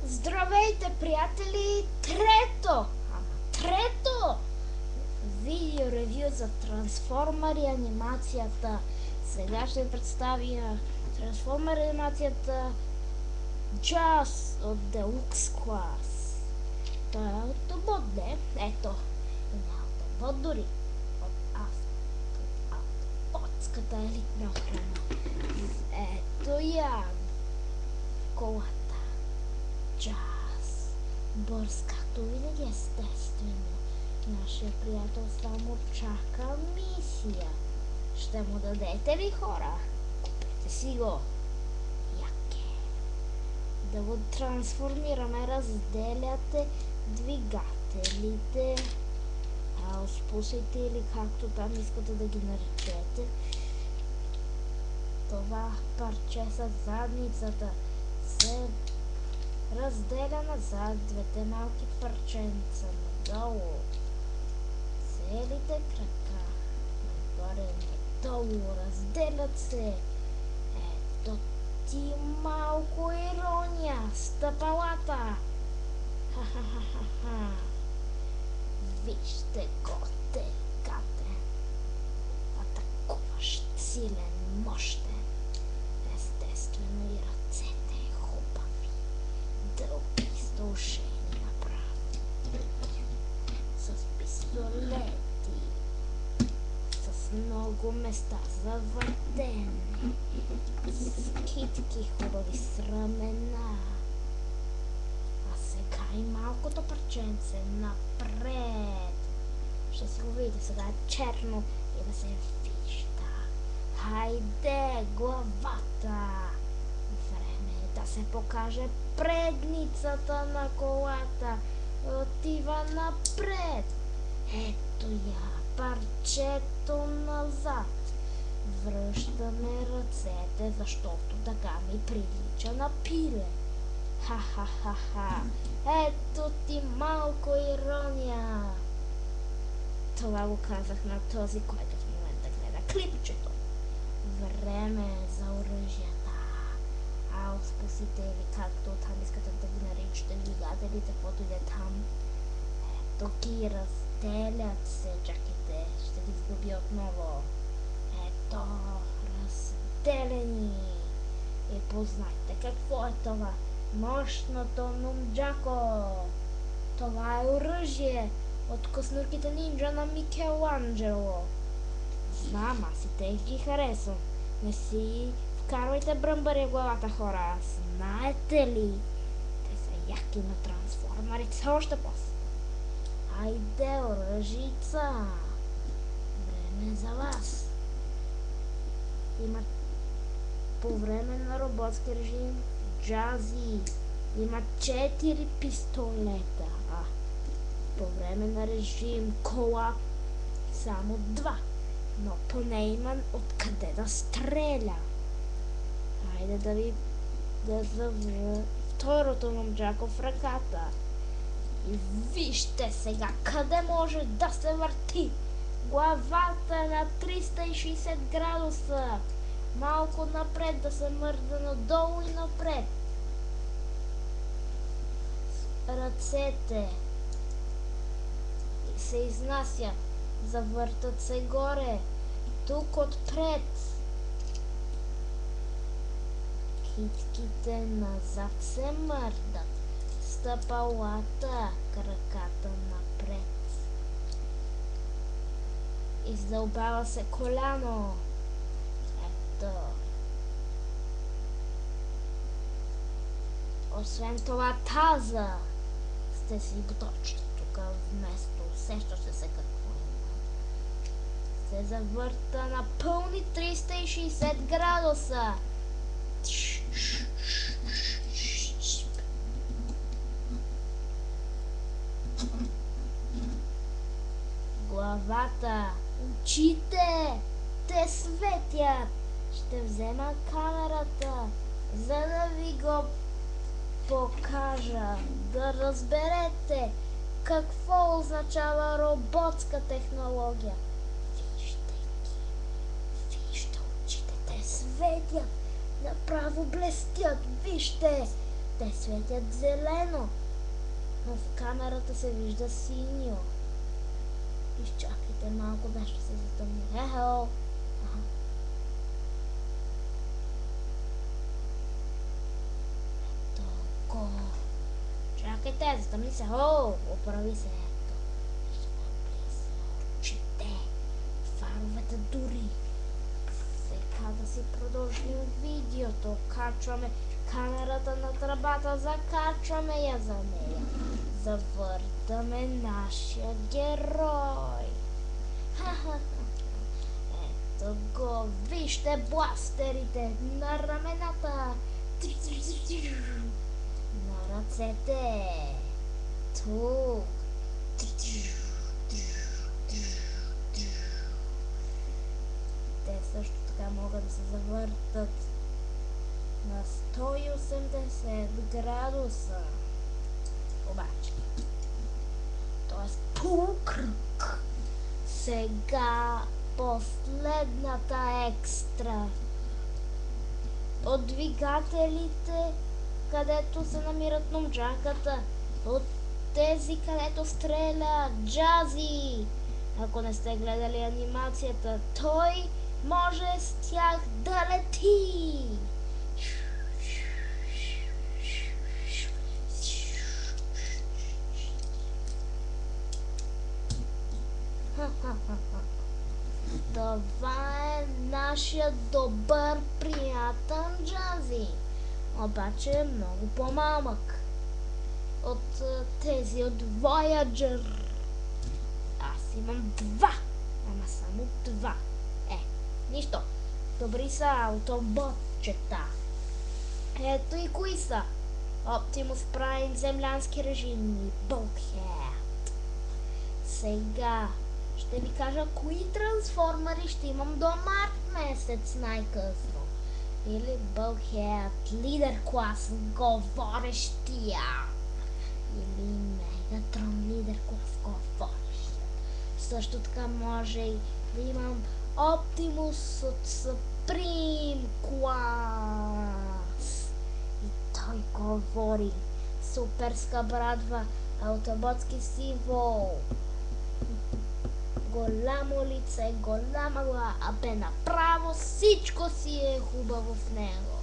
Здравейте, приятели! Трето видео ревю за Трансформъри анимацията. Сега ще представя Трансформъри анимацията Джаз от Deluxe Class. Той е автобот, не? Ето. Има автобот дори. От автоботската елитна охрана. Ето я. Колата. Джаз. Бърз, както винаги, естествено. Нашия приятел само чака мисия. Ще му дадете ли, хора? Купете си го. Яке. Да го трансформираме. Разделяте двигателите. Спусайте или както там искате да ги наречете. Това парче с задницата се разделя назад, двете малки парченца надолу, целите крака нагоре, надолу, разделят се. Ето ти малко ирония, стъпалата. Ха-ха-ха-ха-ха. Вижте го, деликатен, атакуващ, силен, мощен. Естествено и ръцете хубави, дълги, издължени направо, с пистолети, с много места за въртене, с китки хубави, с рамена. А сега и малкото парченце напред. Ще си го видите, сега е черно и да се вижда. Хайде, главата! Време е да се покаже предницата на колата. Отива напред. Ето я, парчето назад. Връщаме ръцете, защото така ми прилича на пиле. Ха-ха-ха-ха. Ето ти малко ирония. Това го казах на този, който в момента гледа клипчето. Време е за оръжията. Спусите или както там искате да ги наричате, двигателите, каквото и да е там. Ето ги, разделят се. Чакайте, ще ги сгубя отново. Ето, разделени. И познайте какво е това. Мощното нунджако. Това е оръжие от космурките нинджа на Микеланджело. Знам, аз и те ги харесвам. Не си вкарвайте бръмбари в главата, хора. Знаете ли? Те са яки на трансформарите. Още после. Айде, оръжица. Време за вас. Има по време на роботски режим Джази. Има 4 пистолета. По време на режим кола само 2. Но поне има откъде да стреля. Хайде да ви да завра второто момчако в ръката. И вижте сега къде може да се върти. Главата на 360 градуса. Малко напред да се мърда, надолу и напред. Ръцете и се изнася. Завъртат се горе. Тук отпред. Китките назад се мърдат. Стъпалата, краката напред. Издълбава се коляно. Ето. Освен това таза. Сте си буточите тук вместо. Усещате се какво има. Се завърта на пълни 360 градуса. Главата, очите, те светят. Ще взема камерата, за да ви го покажа, да разберете какво означава роботска технология. Вижте ги, вижте очите, те светят, направо блестят, вижте, Те светят зелено, но в камерата се вижда синьо. Изчакайте малко, нещо се затъмни. Ехо! Аха. Ето. Чакайте, затъмни се. Оправи се. Ето. Оправи се очите. Фаровете дори. Сега да си продължим видеото. Качваме камерата на тръбата, закачваме я за нея. Завъртаме нашия герой. Ето го, вижте бластерите на рамената. На ръцете. Тук. Те също така могат да се завъртат на 180 градуса. Обаче, т.е. полукръг. Сега последната екстра. От двигателите, където се намират нумджаката. От тези, където стреля Джази. Ако не сте гледали анимацията, той може с тях да лети. Това е нашия добър приятел Джази. Обаче е много по-малък от тези от Voyager. Аз имам два. Ама само два. Нищо. Добри са автоботчета. Ето и кои са. Optimus Prime, землянски режим и Bulkhead. Сега ще ви кажа кои трансформери ще имам до март месец най-късно. Или Bulkhead, лидер клас, говорещия. Или Megatron, лидер клас, говорещия. Също така може и да имам Optimus от Supreme клас. И той говори. Суперска брадва, автоботски символ. Голямо лице, голяма глава, а бе направо всичко си е хубаво в него.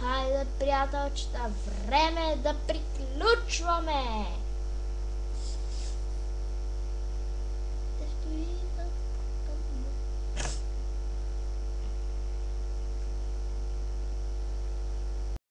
Хайде, приятелчета, време е да приключваме!